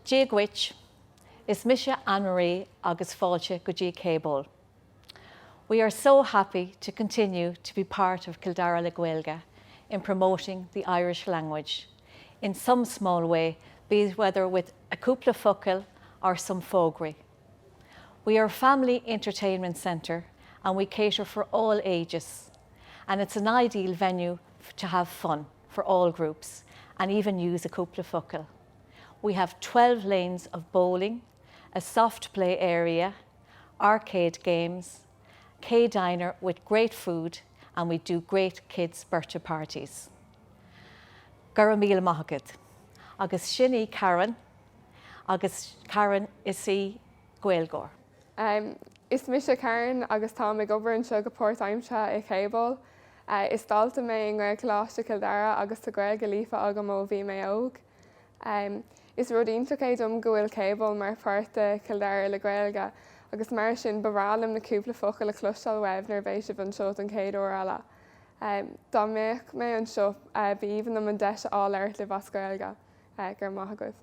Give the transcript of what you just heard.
Díagwich is Misha Anne-Marie agus fáilte go dtí cébal. We are so happy to continue to be part of Dara le Gaeilge in promoting the Irish language in some small way, be it whether with a cúpla focal or some fógraí. We are a family entertainment centre and we cater for all ages, and it's an ideal venue to have fun for all groups and even use a cúpla focal. We have 12 lanes of bowling, a soft play area, arcade games, K-diner with great food, and we do great kids' birthday parties. Gura míle maithagad. Agus sin Karen, agus Karen is Gaeilgeoir. Is Misha Karen agus tá ag obair an seo go páirthaimse I cébal. Is dálta mé an gcuir cláiste Dara agus tá Gaeilge lífa agam ó bhí mé óg. Is rudínta é dom go bhfuil cébal mar páirte Dara le Gaeilge, agus mar sin bhrálam na cúpla focail le clúisteáil webh nar bhééis an seo an céad ó eile. Dá méoch mé an seo bíomhan am an deise áil airt le bhas Gaeilge gur maithagad.